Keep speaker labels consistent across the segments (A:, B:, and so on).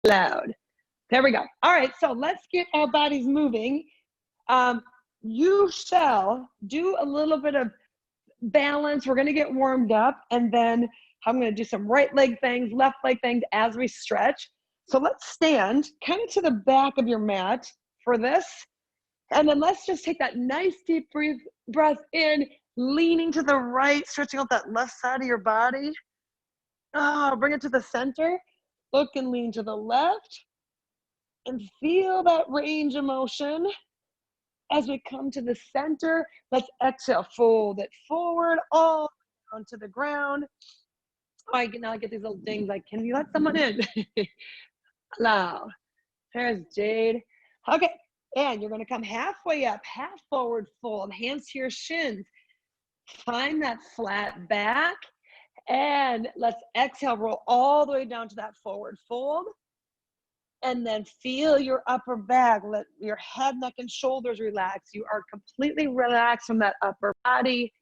A: Loud. There we go. All right, so let's get our bodies moving. You shall do a little bit of balance. We're gonna get warmed up, and then I'm gonna do some right leg things, left leg things as we stretch. So let's stand kind of to the back of your mat for this. And then let's just take that nice deep breath in, leaning to the right, stretching out that left side of your body. Bring it to the center. Look and lean to the left. And feel that range of motion. As we come to the center, let's exhale, fold it forward, all down to the ground. All right, now I get these little dings like, can you let someone in? Allow. There's Jade. Okay, and you're gonna come halfway up, half forward fold, hands to your shins. Find that flat back, and let's exhale, roll all the way down to that forward fold. And then feel your upper back, let your head, neck, and shoulders relax. You are completely relaxed from that upper body.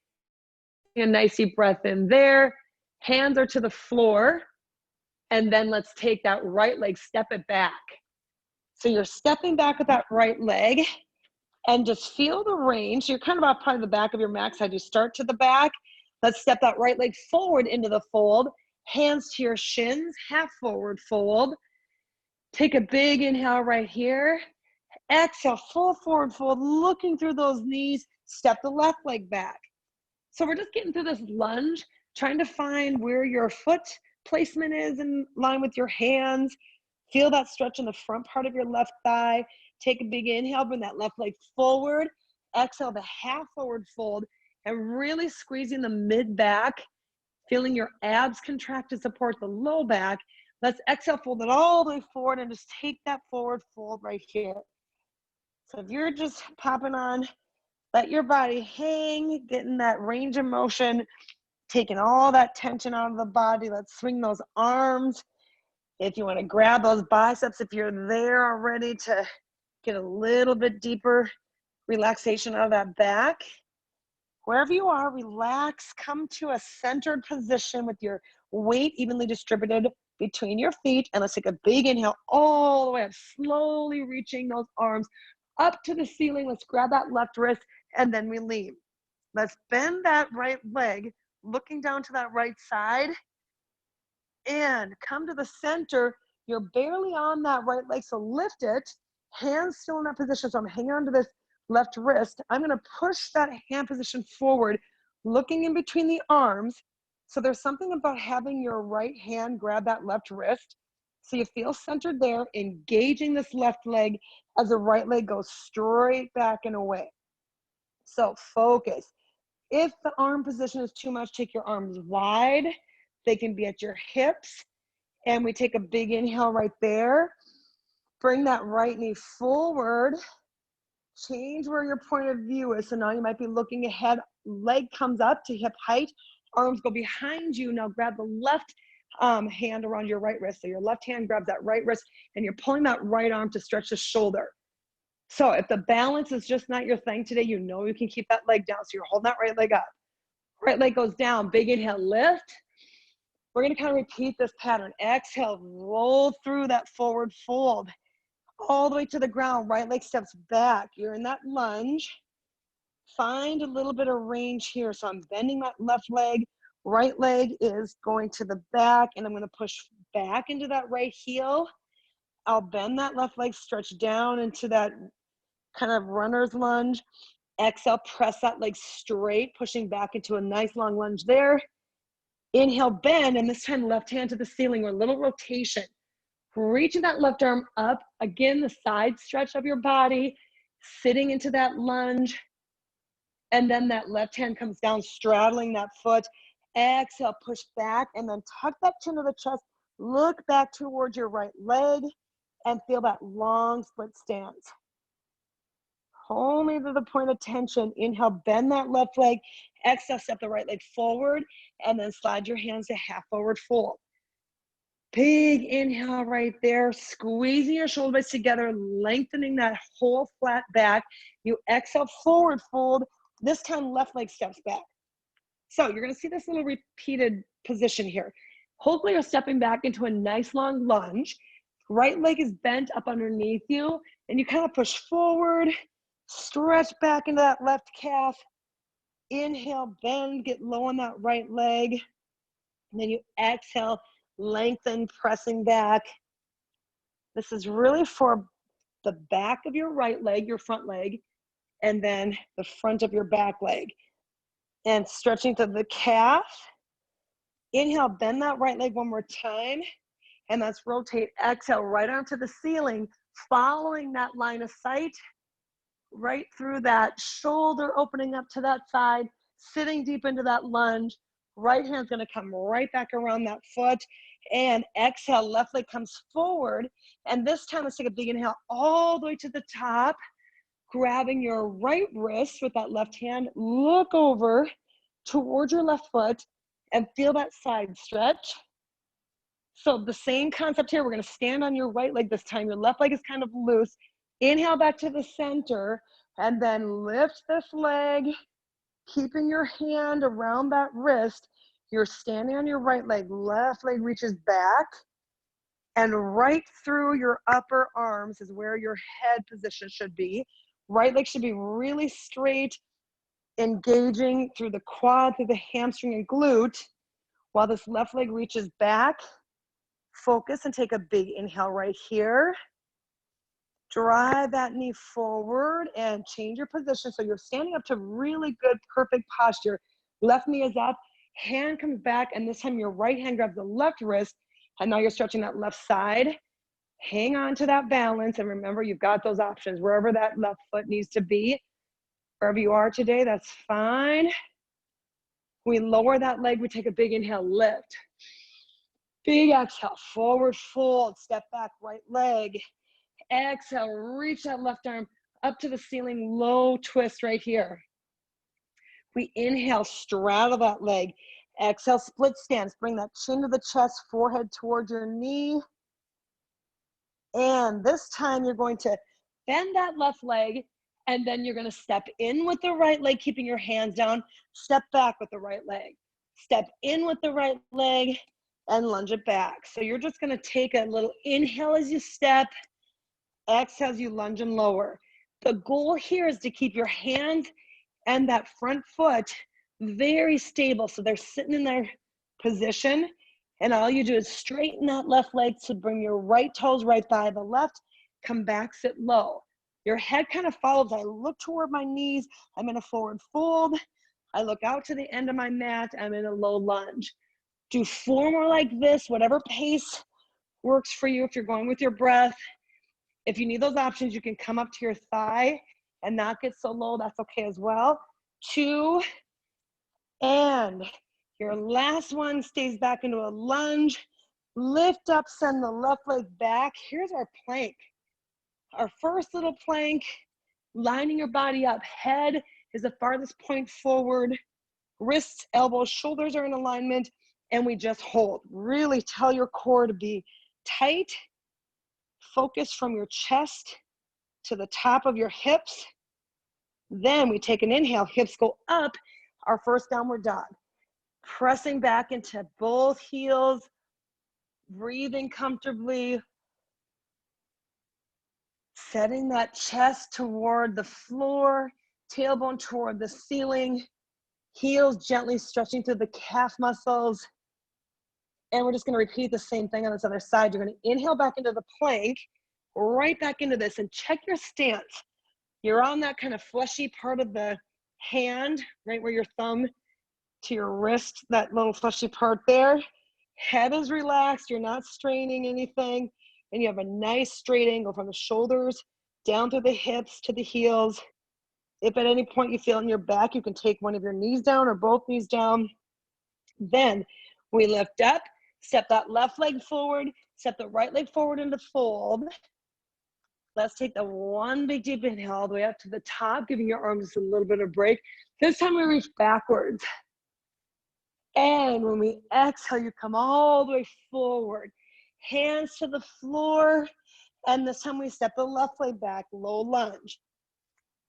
A: A nice deep breath in there. Hands are to the floor. And then let's take that right leg, step it back. So you're stepping back with that right leg and just feel the range. You're kind of off probably the back of your mat side. You start to the back. Let's step that right leg forward into the fold. Hands to your shins, half forward fold. Take a big inhale right here. Exhale, full forward fold, looking through those knees. Step the left leg back. So we're just getting through this lunge, trying to find where your foot placement is in line with your hands. Feel that stretch in the front part of your left thigh. Take a big inhale, bring that left leg forward. Exhale, the half forward fold, and really squeezing the mid back, feeling your abs contract to support the low back. Let's exhale, fold it all the way forward and just take that forward fold right here. So if you're just popping on, let your body hang, getting that range of motion, taking all that tension out of the body. Let's swing those arms. If you want to grab those biceps, if you're there already, to get a little bit deeper relaxation out of that back. Wherever you are, relax, come to a centered position with your weight evenly distributed between your feet, and let's take a big inhale all the way up, slowly reaching those arms up to the ceiling. Let's grab that left wrist, and then we lean. Let's bend that right leg, looking down to that right side, and come to the center. You're barely on that right leg, so lift it, hands still in that position. So I'm hanging on to this left wrist. I'm gonna push that hand position forward, looking in between the arms. So there's something about having your right hand grab that left wrist. So you feel centered there, engaging this left leg as the right leg goes straight back and away. So focus. If the arm position is too much, take your arms wide. They can be at your hips. And we take a big inhale right there. Bring that right knee forward. Change where your point of view is. So now you might be looking ahead, leg comes up to hip height, arms go behind you. Now grab the left hand around your right wrist. So your left hand grabs that right wrist, and you're pulling that right arm to stretch the shoulder. So if the balance is just not your thing today, you know you can keep that leg down. So you're holding that right leg up. Right leg goes down, big inhale, lift. We're gonna kind of repeat this pattern. Exhale, roll through that forward fold, all the way to the ground. Right leg steps back. You're in that lunge. Find a little bit of range here. So I'm bending that left leg. Right leg is going to the back, and I'm going to push back into that right heel. I'll bend that left leg, stretch down into that kind of runner's lunge. Exhale, press that leg straight, pushing back into a nice long lunge there. Inhale, bend, and this time left hand to the ceiling, or a little rotation. Reaching that left arm up, again, the side stretch of your body, sitting into that lunge, and then that left hand comes down, straddling that foot. Exhale, push back, and then tuck that chin to the chest, look back towards your right leg, and feel that long split stance. Only to the point of tension. Inhale, bend that left leg. Exhale, step the right leg forward, and then slide your hands to half forward fold. Big inhale right there, squeezing your shoulder blades together, lengthening that whole flat back. You exhale, forward fold. This time, left leg steps back. So you're gonna see this little repeated position here. Hopefully you're stepping back into a nice long lunge. Right leg is bent up underneath you, and you kind of push forward, stretch back into that left calf. Inhale, bend, get low on that right leg. And then you exhale, lengthen, pressing back. This is really for the back of your right leg, your front leg, and then the front of your back leg. And stretching to the calf. Inhale, bend that right leg one more time. And let's rotate, exhale, right arm to the ceiling, following that line of sight, right through that shoulder, opening up to that side, sitting deep into that lunge. Right hand's gonna come right back around that foot. And exhale, left leg comes forward. And this time, let's take a big inhale all the way to the top, grabbing your right wrist with that left hand. Look over towards your left foot and feel that side stretch. So the same concept here, we're gonna stand on your right leg this time. Your left leg is kind of loose. Inhale back to the center, and then lift this leg, keeping your hand around that wrist. You're standing on your right leg, left leg reaches back, and right through your upper arms is where your head position should be. Right leg should be really straight, engaging through the quad, through the hamstring and glute, while this left leg reaches back. Focus and take a big inhale right here. Drive that knee forward and change your position so you're standing up to really good, perfect posture. Left knee is up, hand comes back, and this time your right hand grabs the left wrist, and now you're stretching that left side. Hang on to that balance, and remember, you've got those options. Wherever that left foot needs to be, wherever you are today, that's fine. We lower that leg, we take a big inhale, lift. Big exhale, forward fold, step back, right leg. Exhale, reach that left arm up to the ceiling, low twist right here. We inhale, straddle that leg. Exhale, split stance. Bring that chin to the chest, forehead towards your knee. And this time you're going to bend that left leg, and then you're gonna step in with the right leg, keeping your hands down. Step back with the right leg. Step in with the right leg and lunge it back. So you're just gonna take a little inhale as you step, exhale as you lunge and lower. The goal here is to keep your hands and that front foot very stable so they're sitting in their position, and all you do is straighten that left leg to bring your right toes right by the left, come back, sit low. Your head kind of follows. I look toward my knees, I'm in a forward fold. I look out to the end of my mat, I'm in a low lunge. Do 4 more like this, whatever pace works for you. If you're going with your breath, if you need those options, you can come up to your thigh and not get so low, that's okay as well. 2, and your last one stays back into a lunge. Lift up, send the left leg back. Here's our plank. Our first little plank, lining your body up. Head is the farthest point forward. Wrists, elbows, shoulders are in alignment, and we just hold. Really tell your core to be tight. Focus from your chest to the top of your hips. Then we take an inhale, hips go up, our first downward dog. Pressing back into both heels, breathing comfortably, setting that chest toward the floor, tailbone toward the ceiling, heels gently stretching through the calf muscles. And we're just gonna repeat the same thing on this other side. You're gonna inhale back into the plank, right back into this, and check your stance. You're on that kind of fleshy part of the hand, right where your thumb to your wrist, that little fleshy part there. Head is relaxed, you're not straining anything, and you have a nice straight angle from the shoulders down through the hips to the heels. If at any point you feel in your back, you can take one of your knees down or both knees down. Then we lift up, step that left leg forward, step the right leg forward into fold. Let's take the one big deep inhale all the way up to the top, giving your arms a little bit of break. This time we reach backwards. And when we exhale, you come all the way forward. Hands to the floor. And this time we step the left leg back, low lunge.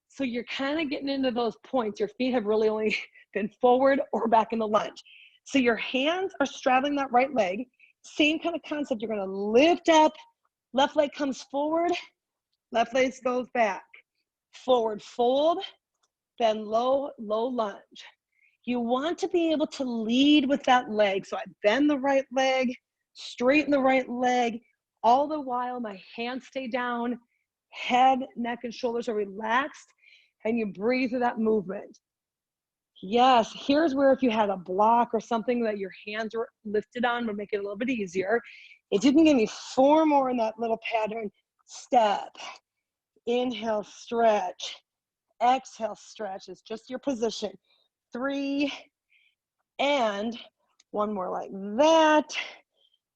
A: So you're kind of getting into those points. Your feet have really only been forward or back in the lunge. So your hands are straddling that right leg. Same kind of concept. You're going to lift up, Left leg comes forward, left leg goes back. Forward fold, then low, low lunge. You want to be able to lead with that leg. So I bend the right leg, straighten the right leg, all the while my hands stay down, head, neck, and shoulders are relaxed, and you breathe through that movement. Yes, here's where if you had a block or something that your hands were lifted on would make it a little bit easier. If you can give me 4 more in that little pattern, step, inhale, stretch, exhale, stretch. It's just your position. 3, and 1 more like that.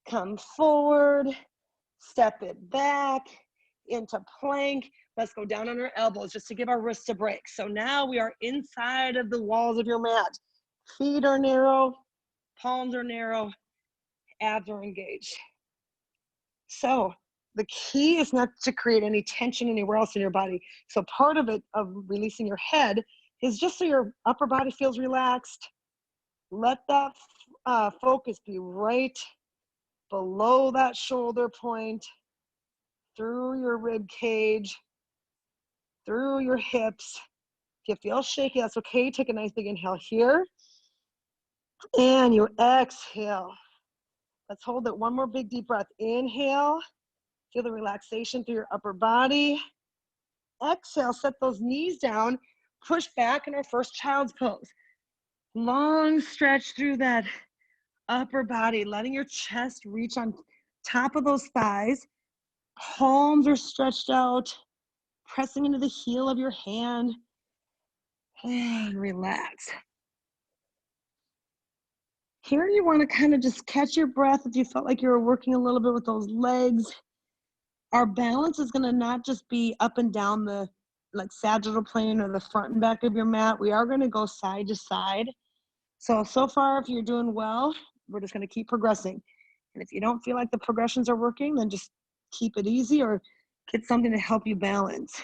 A: Come forward, step it back into plank. Let's go down on our elbows just to give our wrists a break. So now we are inside of the walls of your mat. Feet are narrow, palms are narrow, abs are engaged. So the key is not to create any tension anywhere else in your body. So part of it, of releasing your head, is just so your upper body feels relaxed. Let that focus be right below that shoulder point, through your rib cage, through your hips. If you feel shaky, that's okay. Take a nice big inhale here. And you exhale. Let's hold it. 1 more big deep breath. Inhale. Feel the relaxation through your upper body. Exhale, set those knees down. Push back in our first child's pose. Long stretch through that upper body, letting your chest reach on top of those thighs. Palms are stretched out, pressing into the heel of your hand. And relax. Here you want to kind of just catch your breath if you felt like you were working a little bit with those legs. Our balance is going to not just be up and down the like sagittal plane or the front and back of your mat. We are going to go side to side. So far, if you're doing well, we're just going to keep progressing. And if you don't feel like the progressions are working, then just keep it easy or get something to help you balance.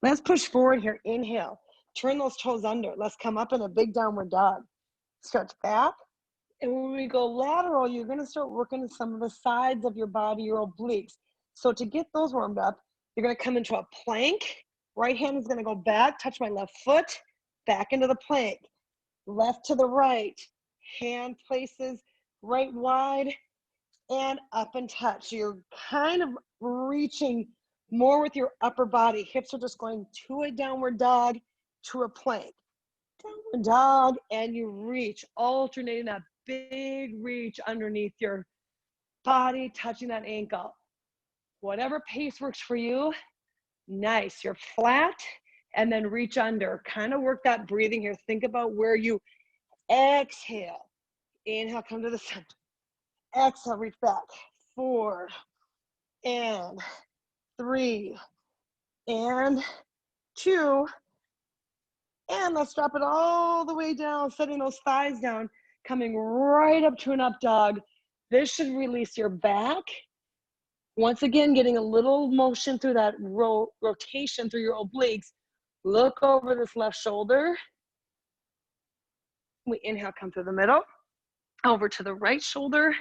A: Let's push forward here. Inhale. Turn those toes under. Let's come up in a big downward dog. Stretch back. And when we go lateral, you're going to start working some of the sides of your body, your obliques. So to get those warmed up, you're going to come into a plank. Right hand is going to go back, touch my left foot, back into the plank. Left to the right. Hand places right wide and up and touch. So you're kind of reaching more with your upper body. Hips are just going to a downward dog, to a plank. Downward dog, and you reach, alternating that big reach underneath your body, touching that ankle. Whatever pace works for you, nice. You're flat, and then reach under. Kind of work that breathing here. Think about where you exhale. Inhale, come to the center. Exhale, reach back. 4, and 3, and 2, and let's drop it all the way down, setting those thighs down, coming right up to an up dog. This should release your back. Once again, getting a little motion through that rotation through your obliques. Look over this left shoulder. We inhale, come through the middle. Over to the right shoulder.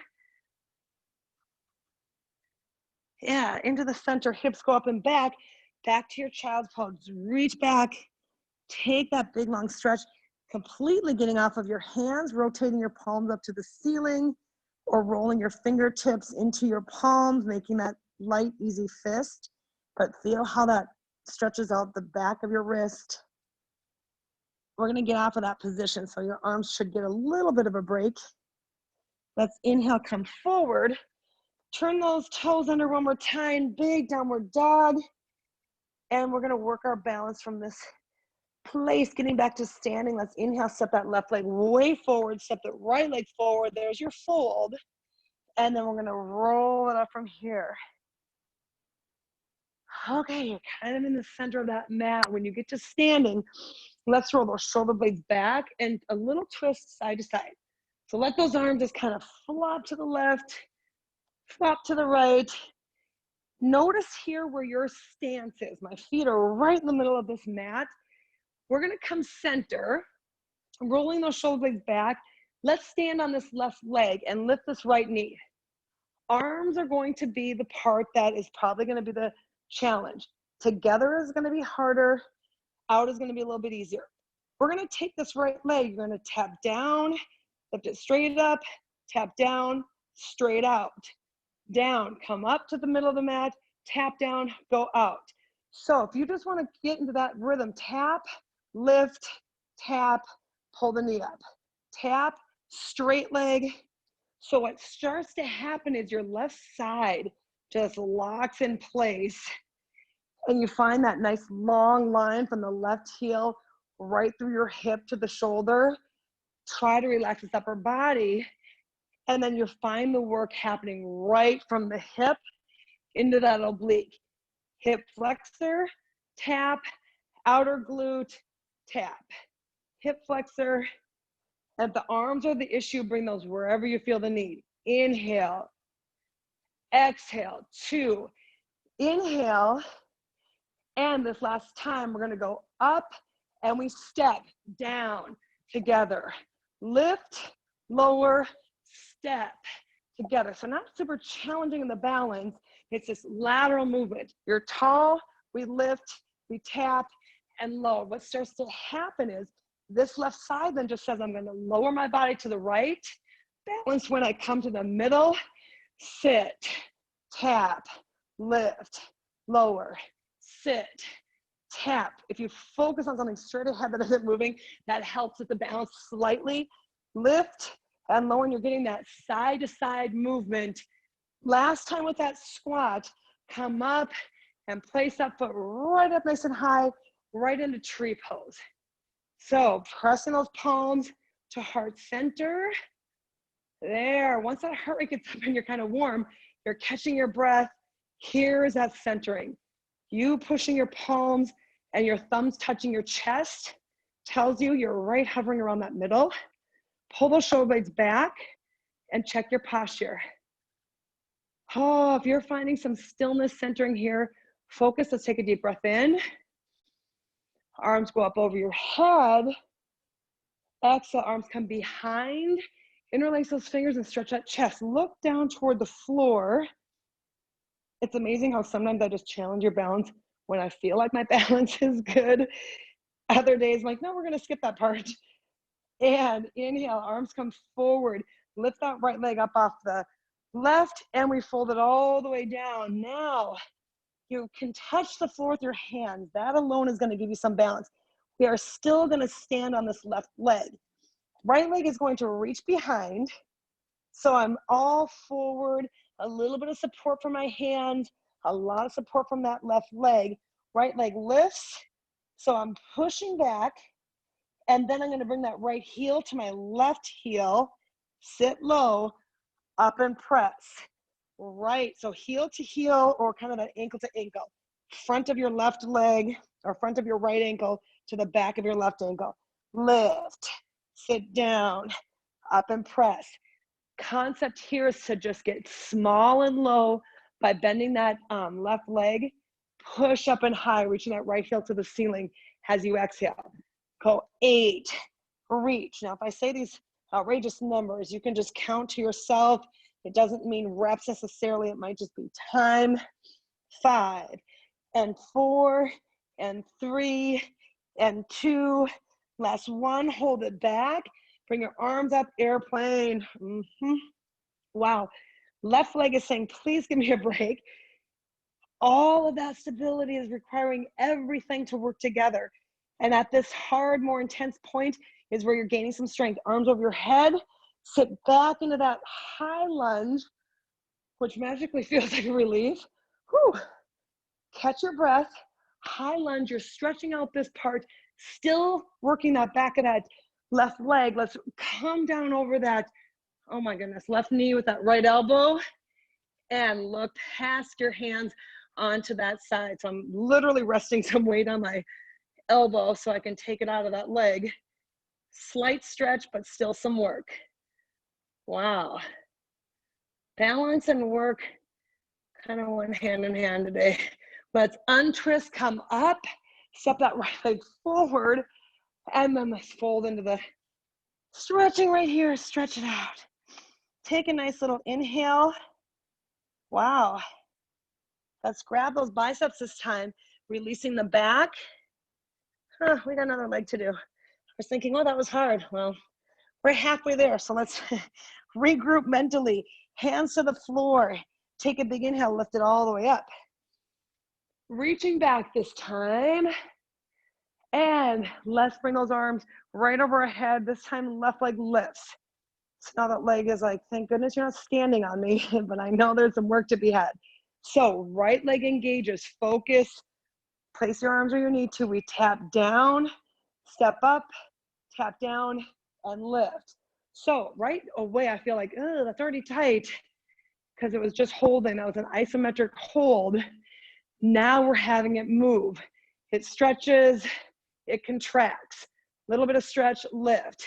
A: Yeah, into the center, hips go up and back to your child's pose. Reach back, take that big long stretch, completely getting off of your hands, rotating your palms up to the ceiling, or rolling your fingertips into your palms, making that light, easy fist. But feel how that stretches out the back of your wrist. We're gonna get off of that position, so your arms should get a little bit of a break. Let's inhale, come forward. Turn those toes under 1 more time, big downward dog. And we're gonna work our balance from this place, getting back to standing. Let's inhale, step that left leg way forward, step the right leg forward. There's your fold. And then we're gonna roll it up from here. Okay, you're kind of in the center of that mat. When you get to standing, let's roll those shoulder blades back and a little twist side to side. So let those arms just kind of flop to the left, flop to the right. Notice here where your stance is. My feet are right in the middle of this mat. We're gonna come center, rolling those shoulder blades back. Let's stand on this left leg and lift this right knee. Arms are going to be the part that is probably going to be the challenge. Together is going to be harder. Out is going to be a little bit easier. We're going to take this right leg. You're going to tap down, lift it straight up, tap down, straight out. Down, come up to the middle of the mat, tap down, go out. So if you just want to get into that rhythm, tap, lift, tap, pull the knee up. Tap, straight leg. So what starts to happen is your left side just locks in place, and you find that nice long line from the left heel right through your hip to the shoulder. Try to relax this upper body, and then you find the work happening right from the hip into that oblique. Hip flexor, tap, outer glute, tap. Hip flexor. If the arms are the issue, bring those wherever you feel the need. Inhale, exhale, 2. Inhale, and this last time, we're gonna go up and we step down together. Lift, lower, step together. So not super challenging in the balance, it's this lateral movement. You're tall, we lift, we tap, and lower. What starts to happen is this left side then just says, I'm gonna lower my body to the right, balance when I come to the middle, sit, tap, lift, lower, sit, tap. If you focus on something straight ahead that isn't moving, that helps with the balance slightly. Lift and lower, and you're getting that side to side movement. Last time with that squat, come up and place that foot right up nice and high, right into tree pose. So pressing those palms to heart center. There, once that heart rate gets up and you're kind of warm, you're catching your breath. Here's that centering. You pushing your palms and your thumbs touching your chest tells you you're right hovering around that middle. Pull those shoulder blades back and check your posture. Oh, if you're finding some stillness centering here, focus. Let's take a deep breath in. Arms go up over your head. Exhale, arms come behind. Interlace those fingers and stretch that chest. Look down toward the floor. It's amazing how sometimes I just challenge your balance when I feel like my balance is good. Other days, I'm like, no, we're gonna skip that part. And inhale, arms come forward. Lift that right leg up off the left, and we fold it all the way down. Now, you can touch the floor with your hands. That alone is gonna give you some balance. We are still gonna stand on this left leg. Right leg is going to reach behind. So I'm all forward, a little bit of support from my hand, a lot of support from that left leg. Right leg lifts. So I'm pushing back, and then I'm gonna bring that right heel to my left heel, sit low, up and press. Right, so heel to heel or kind of an ankle to ankle. Front of your left leg or front of your right ankle to the back of your left ankle. Lift, sit down, up and press. Concept here is to just get small and low by bending that left leg. Push up and high, reaching that right heel to the ceiling as you exhale. Go 8, reach. Now, if I say these outrageous numbers, you can just count to yourself. It doesn't mean reps necessarily. It might just be time. 5 and 4 and 3 and 2. Last 1, hold it back. Bring your arms up, airplane. Wow. Left leg is saying, please give me a break. All of that stability is requiring everything to work together. And at this hard, more intense point is where you're gaining some strength. Arms over your head, sit back into that high lunge, which magically feels like a relief. Whew. Catch your breath, high lunge, you're stretching out this part, still working that back of that left leg. Let's come down over that, oh my goodness, left knee with that right elbow, and look past your hands onto that side. So I'm literally resting some weight on my elbow so I can take it out of that leg. Slight stretch, but still some work. Wow. Balance and work kind of went hand in hand today. Let's untwist, come up, step that right leg forward, and then let's fold into the stretching right here, stretch it out. Take a nice little inhale, Wow. Let's grab those biceps this time, releasing the back. We got another leg to do. I was thinking, oh, that was hard. Well, we're halfway there, so let's regroup mentally. Hands to the floor. Take a big inhale, lift it all the way up. Reaching back this time. And let's bring those arms right over our head. This time, left leg lifts. So now that leg is like, thank goodness you're not standing on me, but I know there's some work to be had. So right leg engages, focus, place your arms where you need to. We tap down, step up, tap down, and lift. So right away, I feel like, oh, that's already tight because it was just holding. That was an isometric hold. Now we're having it move. It stretches, it contracts. A little bit of stretch, lift.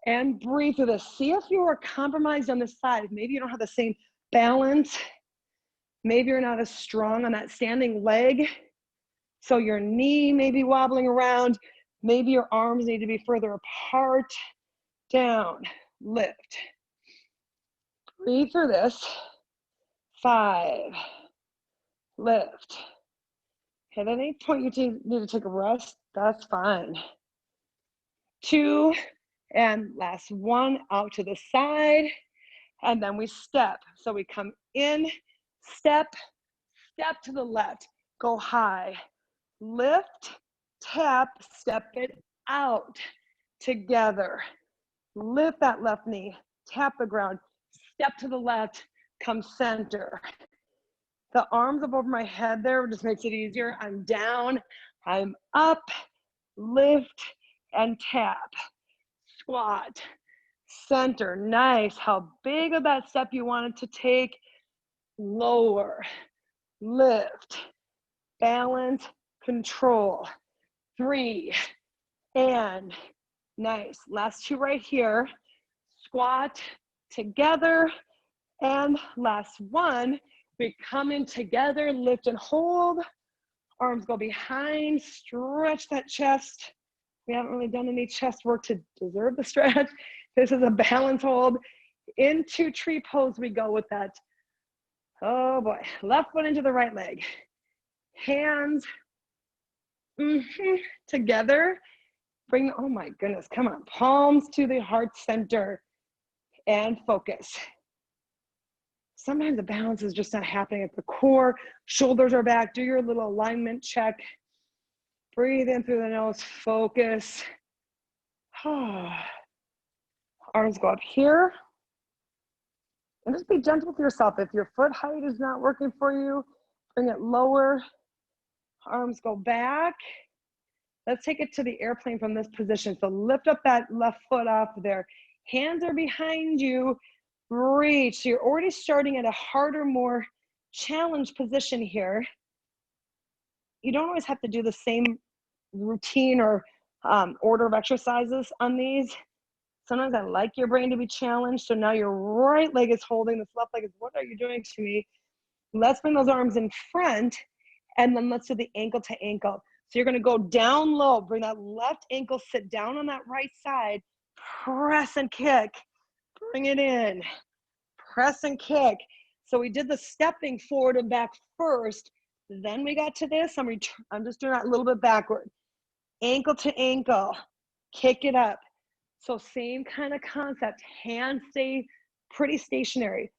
A: And breathe through this. See if you are compromised on this side. Maybe you don't have the same balance. Maybe you're not as strong on that standing leg. So your knee may be wobbling around. Maybe your arms need to be further apart. Down, lift. Breathe through this. 5, lift. At any point you need to take a rest, that's fine. 2, and last 1, out to the side, and then we step. So we come in, step, step to the left, go high, lift, tap, step it out, together. Lift that left knee, tap the ground, step to the left, come center. The arms up over my head there just makes it easier. I'm down, I'm up, lift, and tap. Squat, center, nice. How big of that step you wanted to take, lower, lift, balance, control. 3, and nice. Last 2 right here. Squat together, and last 1. We come in together, lift and hold. Arms go behind, stretch that chest. We haven't really done any chest work to deserve the stretch. This is a balance hold. Into tree pose we go with that. Oh boy, left foot into the right leg. Hands together. Bring, oh my goodness, come on. Palms to the heart center and focus. Sometimes the balance is just not happening at the core. Shoulders are back. Do your little alignment check. Breathe in through the nose, focus. Arms go up here. And just be gentle with yourself. If your foot height is not working for you, bring it lower. Arms go back. Let's take it to the airplane from this position. So lift up that left foot off there. Hands are behind you. Reach. So you're already starting at a harder, more challenged position here. You don't always have to do the same routine or order of exercises on these. Sometimes I like your brain to be challenged. So now your right leg is holding, this left leg is, what are you doing to me? Let's bring those arms in front, and then let's do the ankle to ankle. So you're gonna go down low, bring that left ankle, sit down on that right side, press and kick, bring it in, press and kick. So we did the stepping forward and back first, then we got to this, I'm just doing that a little bit backward. Ankle to ankle, kick it up. So same kind of concept, hands stay pretty stationary,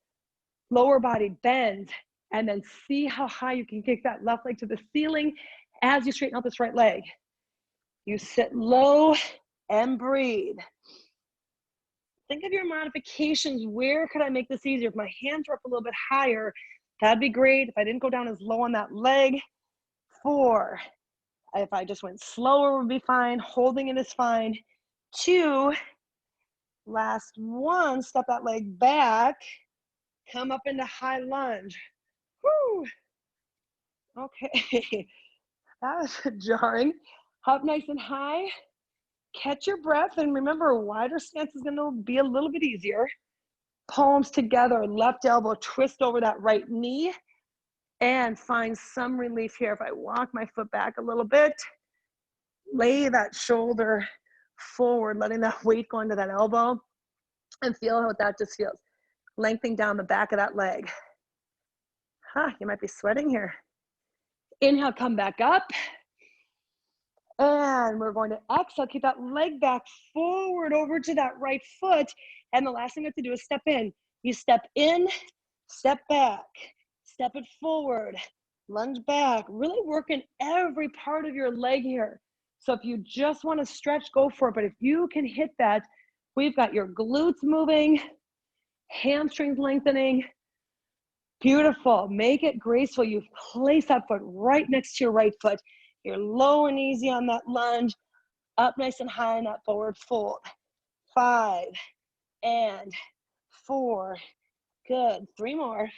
A: lower body bend, and then see how high you can kick that left leg to the ceiling as you straighten out this right leg. You sit low and breathe. Think of your modifications. Where could I make this easier? If my hands are up a little bit higher, that'd be great. If I didn't go down as low on that leg. 4. If I just went slower would be fine. Holding it is fine. 2. Last 1, step that leg back. Come up into high lunge. Woo. Okay, that was jarring. Up nice and high. Catch your breath, and remember, a wider stance is gonna be a little bit easier. Palms together, left elbow, twist over that right knee, and find some relief here. If I walk my foot back a little bit, lay that shoulder forward, letting that weight go into that elbow, and feel how that just feels. Lengthening down the back of that leg. You might be sweating here. Inhale, come back up. And we're going to exhale, keep that leg back forward over to that right foot. And the last thing you have to do is step in. You step in, step back, step it forward, lunge back, really working every part of your leg here. So if you just want to stretch, go for it. But if you can hit that, we've got your glutes moving, hamstrings lengthening. Beautiful. Make it graceful. You place that foot right next to your right foot. You're low and easy on that lunge, up nice and high in that forward fold. 5 and 4. Good. 3 more.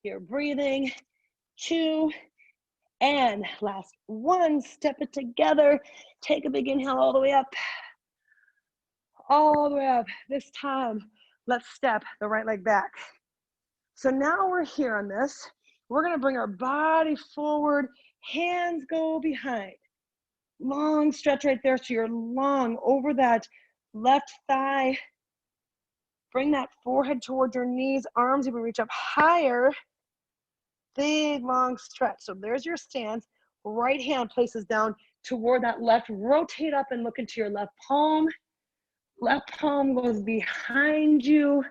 A: You're breathing. 2 and last 1. Step it together. Take a big inhale all the way up. All the way up. This time, let's step the right leg back. So now we're here on this. We're going to bring our body forward. Hands go behind. Long stretch right there. So you're long over that left thigh. Bring that forehead towards your knees. Arms even reach up higher. Big long stretch. So there's your stance. Right hand places down toward that left. Rotate up and look into your left palm. Left palm goes behind you.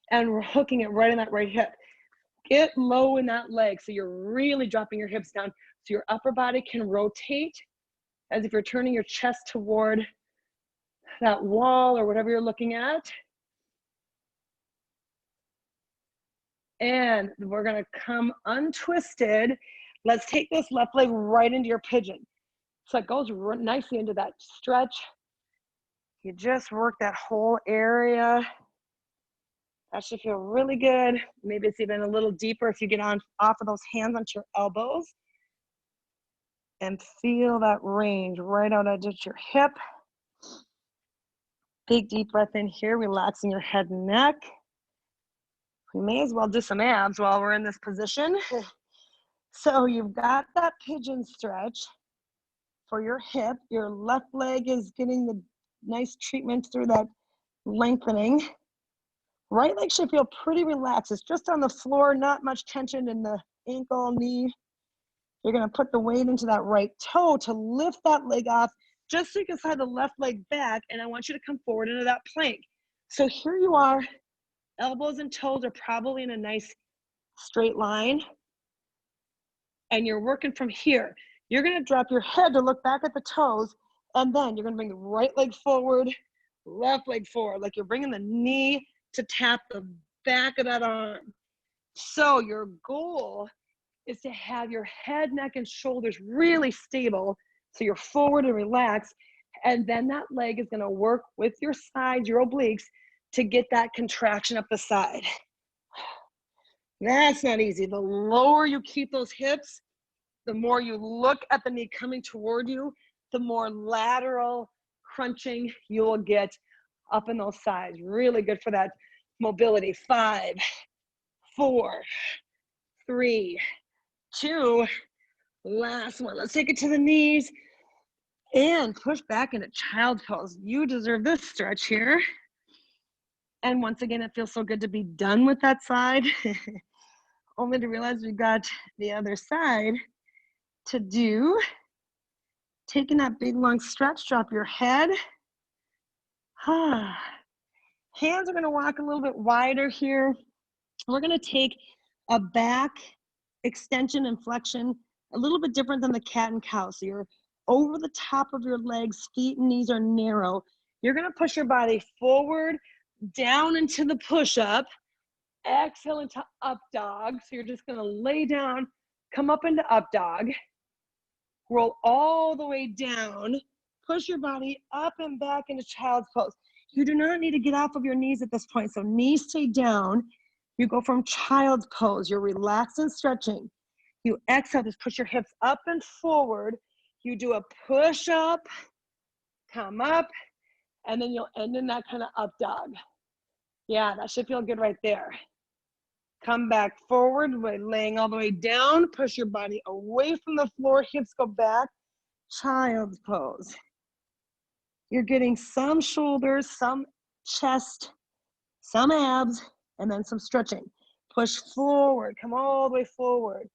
A: And we're hooking it right in that right hip. Get low in that leg. So you're really dropping your hips down. So your upper body can rotate as if you're turning your chest toward that wall or whatever you're looking at. And we're gonna come untwisted. Let's take this left leg right into your pigeon. So it goes nicely into that stretch. You just work that whole area. That should feel really good. Maybe it's even a little deeper if you get on off of those hands onto your elbows. And feel that range right out at your hip. Big deep breath in here, relaxing your head and neck. We may as well do some abs while we're in this position. So you've got that pigeon stretch for your hip. Your left leg is getting the nice treatment through that lengthening. Right leg should feel pretty relaxed. It's just on the floor, not much tension in the ankle, knee. You're gonna put the weight into that right toe to lift that leg off, just so you can slide the left leg back, and I want you to come forward into that plank. So here you are, elbows and toes are probably in a nice straight line, and you're working from here. You're gonna drop your head to look back at the toes, and then you're gonna bring the right leg forward, left leg forward, like you're bringing the knee to tap the back of that arm. So your goal is to have your head, neck, and shoulders really stable so you're forward and relaxed, and then that leg is gonna work with your sides, your obliques, to get that contraction up the side. That's not easy. The lower you keep those hips, the more you look at the knee coming toward you, the more lateral crunching you will get up in those sides. Really good for that mobility. 5, 4, 3, 2, last one. Let's take it to the knees and push back into child's pose. You deserve this stretch here. And once again, it feels so good to be done with that side. Only to realize we've got the other side to do. Taking that big long stretch, drop your head. Hands are gonna walk a little bit wider here. We're gonna take a back extension and flexion, a little bit different than the cat and cow. So you're over the top of your legs, feet and knees are narrow. You're gonna push your body forward, down into the push-up, exhale into up dog. So you're just gonna lay down, come up into up dog, roll all the way down, push your body up and back into child's pose. You do not need to get off of your knees at this point. So knees stay down. You go from child's pose. You're relaxed and stretching. You exhale, just push your hips up and forward. You do a push up, come up, and then you'll end in that kind of up dog. Yeah, that should feel good right there. Come back forward by laying all the way down. Push your body away from the floor. Hips go back. Child's pose. You're getting some shoulders, some chest, some abs, and then some stretching. Push forward, come all the way forward.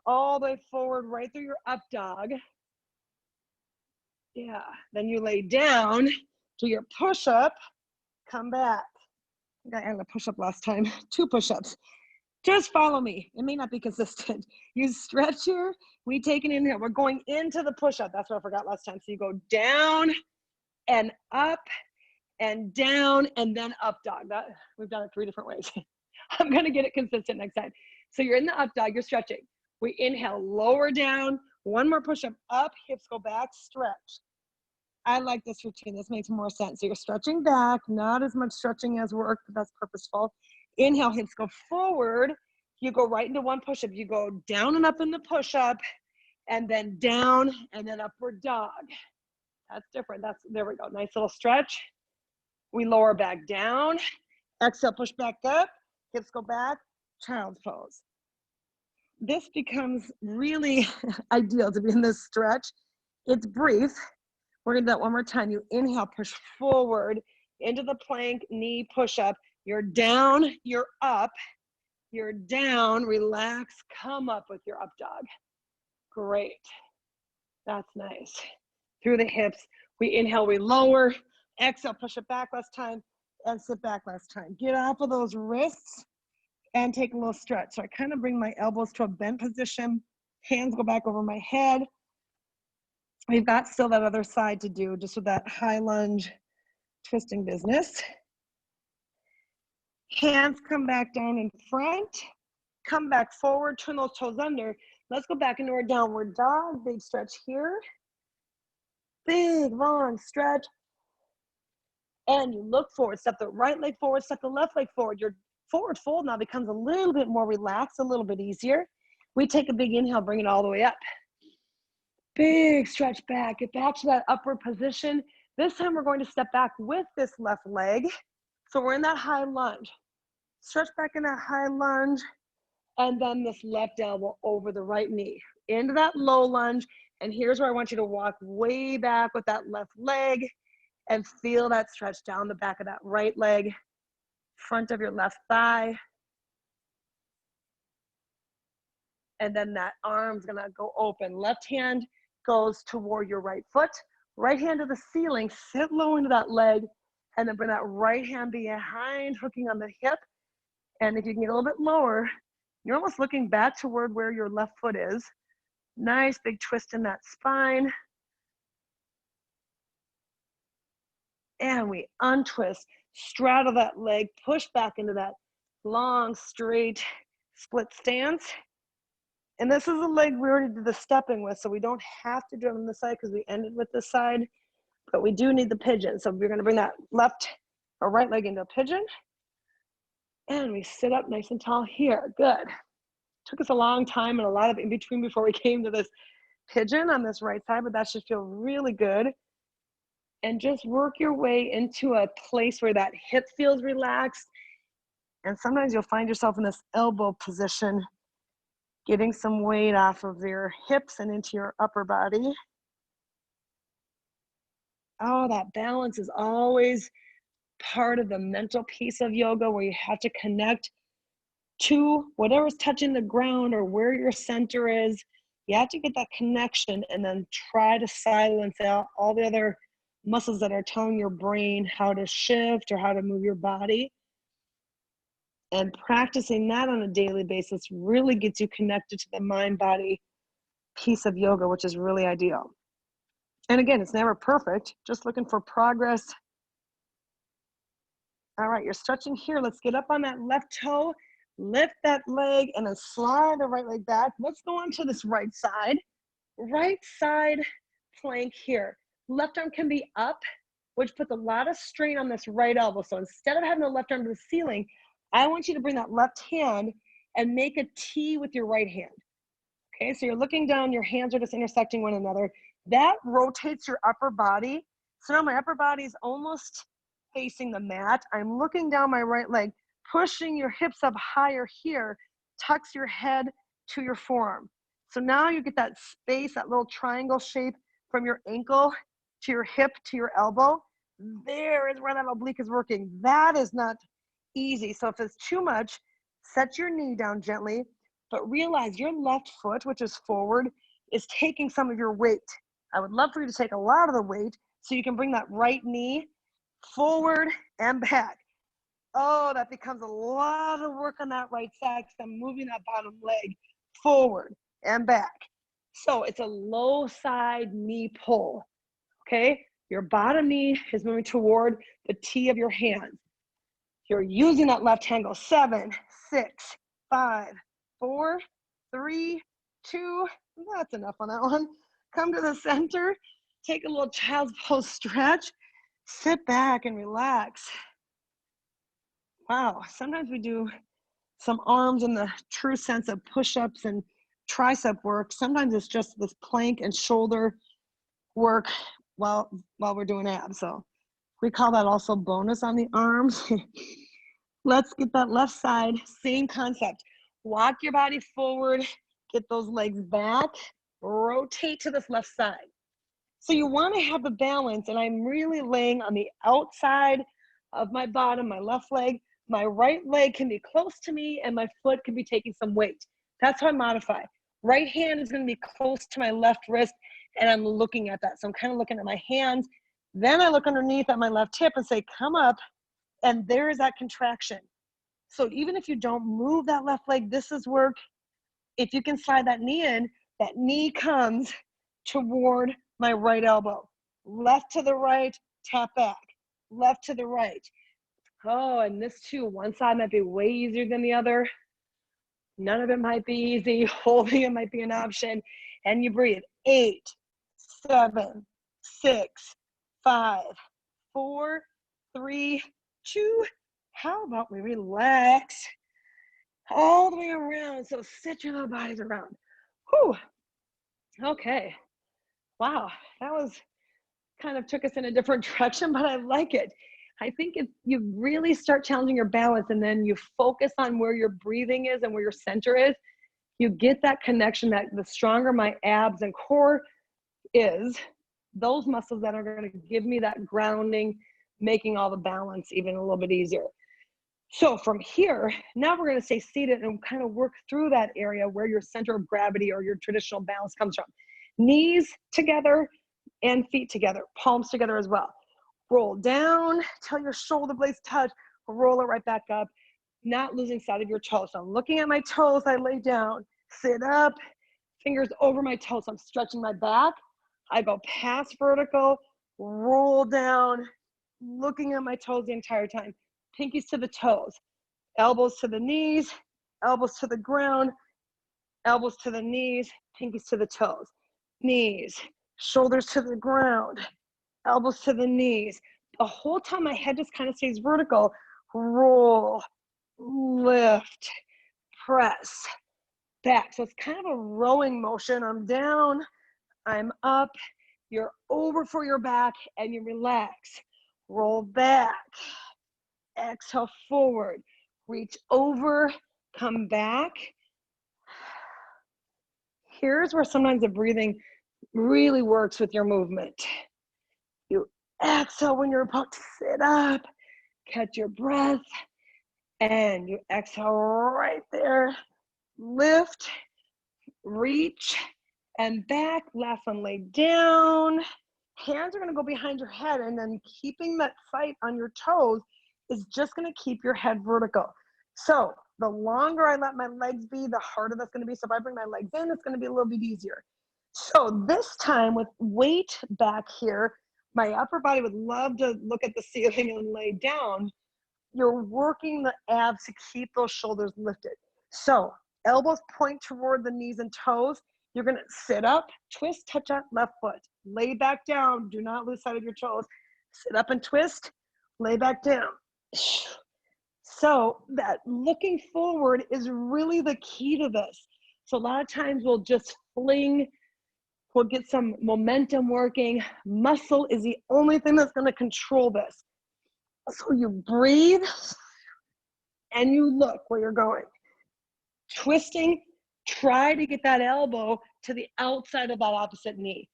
A: All the way forward, right through your up dog. Yeah, then you lay down, do your push-up, come back. I had a push-up last time, 2 push-ups. Just follow me. It may not be consistent. You stretch here, we take an inhale. We're going into the push-up. That's what I forgot last time. So you go down and up and down and then up dog. We've done it 3 different ways. I'm gonna get it consistent next time. So you're in the up dog, you're stretching. We inhale, lower down, 1 more push-up, up, hips go back, stretch. I like this routine. This makes more sense. So you're stretching back, not as much stretching as work, but that's purposeful. Inhale, hips go forward. You go right into 1 push-up. You go down and up in the push-up, and then down, and then upward dog. That's different. There we go. Nice little stretch. We lower back down. Exhale, push back up. Hips go back. Child's pose. This becomes really ideal to be in this stretch. It's brief. We're gonna do that 1 more time. You inhale, push forward into the plank, knee push-up. You're down, you're up. You're down, relax, come up with your up dog. Great. That's nice. Through the hips. We inhale, we lower. Exhale, push it back last time, and sit back last time. Get off of those wrists and take a little stretch. So I kind of bring my elbows to a bent position. Hands go back over my head. We've got still that other side to do, just with that high lunge twisting business. Hands come back down in front. Come back forward, turn those toes under. Let's go back into our downward dog. Big stretch here. Big, long stretch. And you look forward, step the right leg forward, step the left leg forward. Your forward fold now becomes a little bit more relaxed, a little bit easier. We take a big inhale, bring it all the way up. Big stretch back, get back to that upward position. This time we're going to step back with this left leg. So we're in that high lunge. Stretch back in that high lunge, and then this left elbow over the right knee. Into that low lunge, and here's where I want you to walk way back with that left leg and feel that stretch down the back of that right leg, front of your left thigh. And then that arm's gonna go open. Left hand goes toward your right foot. Right hand to the ceiling, sit low into that leg, and then bring that right hand behind, hooking on the hip. And if you can get a little bit lower, you're almost looking back toward where your left foot is. Nice big twist in that spine. And we untwist, straddle that leg, push back into that long, straight split stance. And this is a leg we already did the stepping with, so we don't have to do it on this side because we ended with this side, but we do need the pigeon. So we're gonna bring that left or right leg into a pigeon. And we sit up nice and tall here, good. Took us a long time and a lot of in between before we came to this pigeon on this right side, but that should feel really good. And just work your way into a place where that hip feels relaxed. And sometimes you'll find yourself in this elbow position, getting some weight off of your hips and into your upper body. Oh, that balance is always part of the mental piece of yoga, where you have to connect to whatever's touching the ground or where your center is. You have to get that connection and then try to silence out all the other muscles that are telling your brain how to shift or how to move your body. And practicing that on a daily basis really gets you connected to the mind-body piece of yoga, which is really ideal. And again, it's never perfect, just looking for progress. All right, you're stretching here. Let's get up on that left toe, lift that leg, and then slide the right leg back. Let's go on to this right side. Right side plank here. Left arm can be up, which puts a lot of strain on this right elbow. So instead of having the left arm to the ceiling, I want you to bring that left hand and make a T with your right hand. Okay, so you're looking down, your hands are just intersecting one another. That rotates your upper body. So now my upper body is almost facing the mat. I'm looking down my right leg, pushing your hips up higher here, tucks your head to your forearm. So now you get that space, that little triangle shape from your ankle to your hip to your elbow. There is where that oblique is working. That is not easy. So if it's too much, Set your knee down gently, but realize your left foot, which is forward, is taking some of your weight. I would love for you to take a lot of the weight so you can bring that right knee forward and back. Oh, that becomes a lot of work on that right side because I'm moving that bottom leg forward and back. So it's a low side knee pull, okay? Your bottom knee is moving toward the T of your hands. You're using that left hand. Go 7, 6, 5, 4, 3, 2. That's enough on that one. Come to the center. Take a little child's pose stretch. Sit back and relax. Wow, sometimes we do some arms in the true sense of push-ups and tricep work. Sometimes it's just this plank and shoulder work while we're doing abs. So we call that also bonus on the arms. Let's get that left side, same concept. Walk your body forward, get those legs back, rotate to this left side. So you want to have the balance, and I'm really laying on the outside of my bottom, my left leg. My right leg can be close to me and my foot can be taking some weight. That's how I modify. Right hand is going to be close to my left wrist and I'm looking at that. So I'm kind of looking at my hands. Then I look underneath at my left hip and say, come up, and there is that contraction. So even if you don't move that left leg, this is work. If you can slide that knee in, that knee comes toward my right elbow. Left to the right, tap back. Left to the right. Oh, and this too, one side might be way easier than the other. None of it might be easy. Holding it might be an option. And you breathe. 8, 7, 6, 5, 4, 3, 2. How about we relax all the way around? So sit your little bodies around. Whew. Okay. Wow. That was kind of took us in a different direction, but I like it. I think if you really start challenging your balance and then you focus on where your breathing is and where your center is, you get that connection that the stronger my abs and core is, those muscles that are going to give me that grounding, making all the balance even a little bit easier. So from here, now we're going to stay seated and kind of work through that area where your center of gravity or your traditional balance comes from. Knees together and feet together, palms together as well. Roll down till your shoulder blades touch, roll it right back up, not losing sight of your toes. So I'm looking at my toes, I lay down, sit up, fingers over my toes. I'm stretching my back. I go past vertical, roll down, looking at my toes the entire time. Pinkies to the toes, elbows to the knees, elbows to the ground, elbows to the knees, pinkies to the toes. Knees, shoulders to the ground, elbows to the knees. The whole time my head just kind of stays vertical. Roll, lift, press, back. So it's kind of a rowing motion. I'm down, I'm up, you're over for your back, and you relax. Roll back, exhale forward, reach over, come back. Here's where sometimes the breathing really works with your movement. You exhale when you're about to sit up, catch your breath, and you exhale right there. Lift, reach, and back. Last one, lay down. Hands are going to go behind your head, and then keeping that sight on your toes is just going to keep your head vertical. So the longer I let my legs be, the harder that's going to be. So if I bring my legs in, it's going to be a little bit easier. So this time with weight back here, my upper body would love to look at the ceiling and lay down. You're working the abs to keep those shoulders lifted. So elbows point toward the knees and toes. You're going to sit up, twist, touch that left foot. Lay back down. Do not lose sight of your toes. Sit up and twist. Lay back down. So that looking forward is really the key to this. So a lot of times we'll just fling. We'll get some momentum working. Muscle is the only thing that's going to control this. So you breathe and you look where you're going. Twisting, try to get that elbow to the outside of that opposite knee.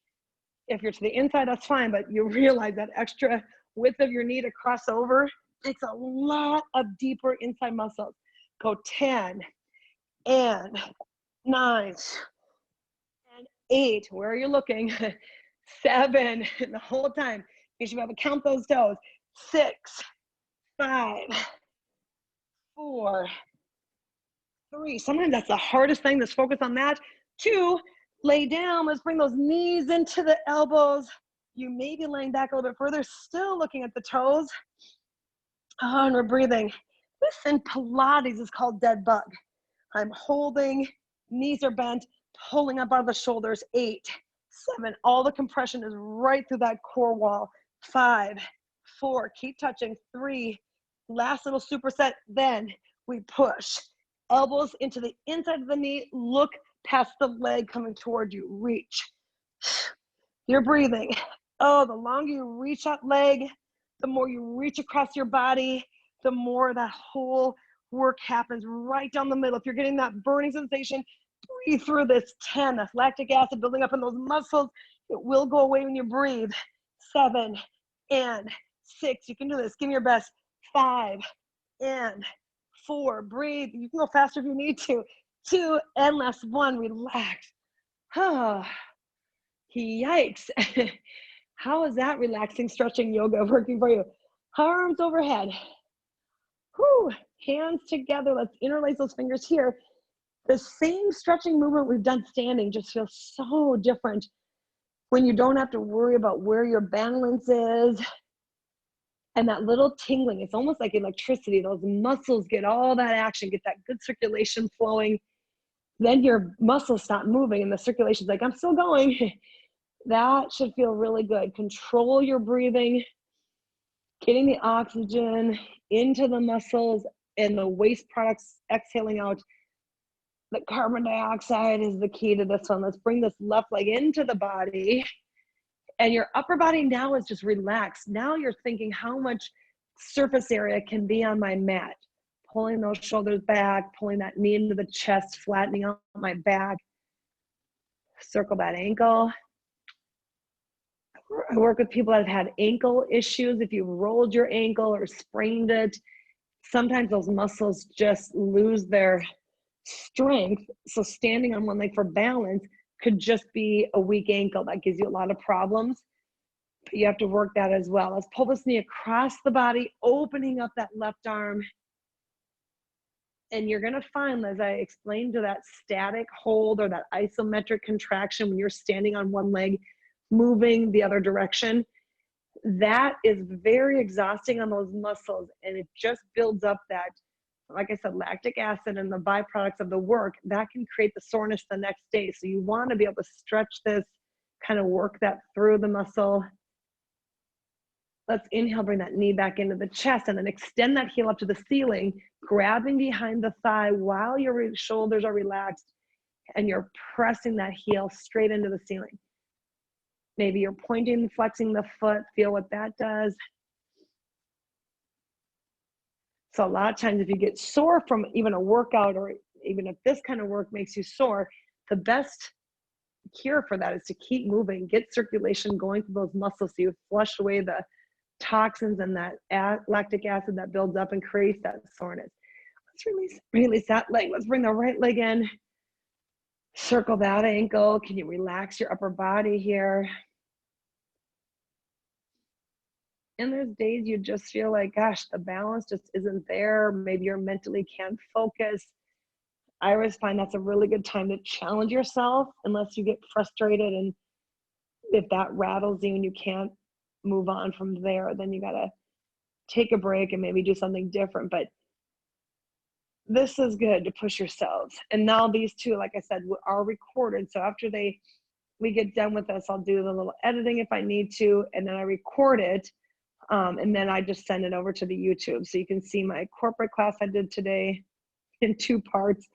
A: If you're to the inside, that's fine, but you realize that extra width of your knee to cross over takes a lot of deeper inside muscles. Go 10 and 9 and 8. Where are you looking? 7 the whole time. You should be able to count those toes. 6, 5, 4, 3. Sometimes that's the hardest thing. Let's focus on that. 2, lay down. Let's bring those knees into the elbows. You may be laying back a little bit further, still looking at the toes. Oh, and we're breathing. This in Pilates is called dead bug. I'm holding, knees are bent, pulling up out of the shoulders. 8, 7. All the compression is right through that core wall. 5, 4. Keep touching. 3. Last little superset. Then we push. Elbows into the inside of the knee. Look past the leg coming toward you. Reach. You're breathing. Oh, the longer you reach that leg, the more you reach across your body, the more that whole work happens right down the middle. If you're getting that burning sensation, breathe through this. 10, that's lactic acid building up in those muscles. It will go away when you breathe. 7 and 6. You can do this. Give me your best. 5 and 4. Breathe. You can go faster if you need to. 2 and last 1. Relax. Oh, yikes. How is that relaxing stretching yoga working for you? Arms overhead. Whew. Hands together. Let's interlace those fingers here. The same stretching movement we've done standing just feels so different when you don't have to worry about where your balance is. And that little tingling, it's almost like electricity. Those muscles get all that action, get that good circulation flowing. Then your muscles stop moving and the circulation's like, I'm still going. That should feel really good. Control your breathing, getting the oxygen into the muscles and the waste products exhaling out. The carbon dioxide is the key to this one. Let's bring this left leg into the body. And your upper body now is just relaxed. Now you're thinking how much surface area can be on my mat. Pulling those shoulders back, pulling that knee into the chest, flattening out my back. Circle that ankle. I work with people that have had ankle issues. If you rolled your ankle or sprained it, sometimes those muscles just lose their strength. So standing on one leg for balance could just be a weak ankle. That gives you a lot of problems. But you have to work that as well. Let's pull this knee across the body, opening up that left arm. And you're going to find, as I explained, to that static hold or that isometric contraction when you're standing on one leg, moving the other direction, that is very exhausting on those muscles. And it just builds up that, like I said, lactic acid and the byproducts of the work that can create the soreness the next day. So you want to be able to stretch this, kind of work that through the muscle. Let's inhale, bring that knee back into the chest and then extend that heel up to the ceiling, grabbing behind the thigh while your shoulders are relaxed and you're pressing that heel straight into the ceiling. Maybe you're pointing and flexing the foot. Feel what that does. So a lot of times if you get sore from even a workout, or even if this kind of work makes you sore, the best cure for that is to keep moving, get circulation going through those muscles so you flush away the toxins and that lactic acid that builds up and creates that soreness. Let's release that leg. Let's bring the right leg in. Circle that ankle. Can you relax your upper body here? And there's days you just feel like, gosh, the balance just isn't there. Maybe you're mentally can't focus. I always find that's a really good time to challenge yourself, unless you get frustrated and if that rattles you and you can't move on from there, then you gotta take a break and maybe do something different. But this is good to push yourselves. And now these two, like I said, are recorded. So after we get done with this, I'll do the little editing if I need to, and then I record it. And then I just send it over to the YouTube. So you can see my corporate class I did today in 2 parts.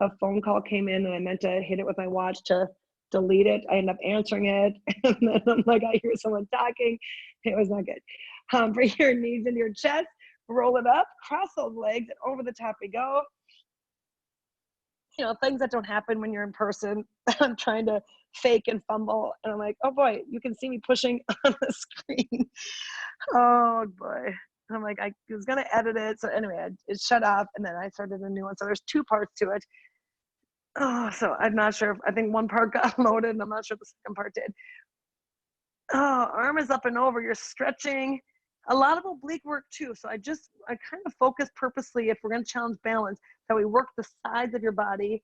A: A phone call came in and I meant to hit it with my watch to delete it. I end up answering it. And then I'm like, I hear someone talking. It was not good. Bring your knees into your chest, roll it up, cross those legs, and over the top we go. You know, things that don't happen when you're in person. I'm trying to fake and fumble. And I'm like, oh boy, you can see me pushing on the screen. Oh boy. And I'm like, I was going to edit it. So anyway, it shut off and then I started a new one. So there's 2 parts to it. Oh, so I'm not sure. I think one part got loaded and I'm not sure the second part did. Oh, arm is up and over. You're stretching. A lot of oblique work too. So I kind of focus purposely, if we're going to challenge balance, that we work the sides of your body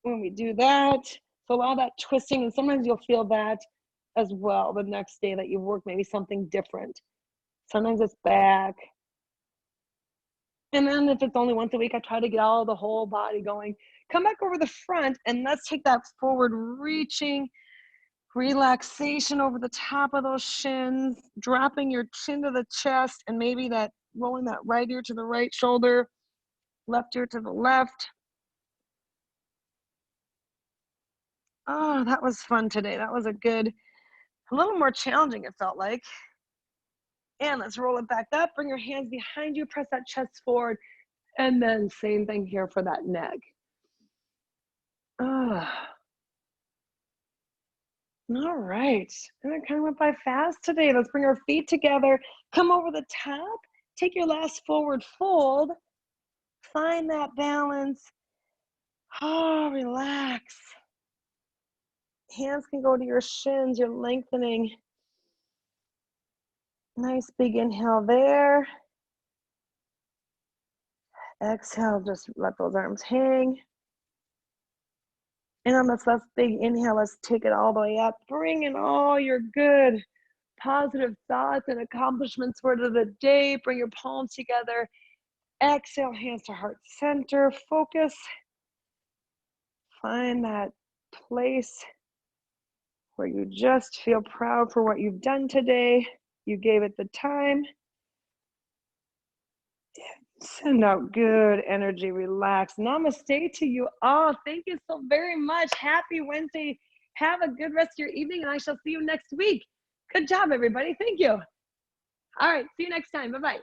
A: when we do that. So a lot of that twisting, and sometimes you'll feel that as well the next day that you work maybe something different. Sometimes it's back. And then if it's only once a week, I try to get all the whole body going. Come back over the front and let's take that forward reaching, relaxation over the top of those shins, dropping your chin to the chest and maybe that rolling that right ear to the right shoulder, left ear to the left. Oh, that was fun today. That was a little more challenging, it felt like. And let's roll it back up. Bring your hands behind you, press that chest forward. And then same thing here for that neck. All right. And it kind of went by fast today. Let's bring our feet together. Come over the top. Take your last forward fold. Find that balance. Oh, relax. Hands can go to your shins. You're lengthening. Nice big inhale there. Exhale, just let those arms hang. And on this last big inhale, let's take it all the way up. Bring in all your good, positive thoughts and accomplishments for the day. Bring your palms together. Exhale, hands to heart center. Focus. Find that place where you just feel proud for what you've done today. You gave it the time. Send out good energy, relax. Namaste to you all. Thank you so very much. Happy Wednesday. Have a good rest of your evening, and I shall see you next week. Good job, everybody. Thank you. All right, see you next time. Bye-bye.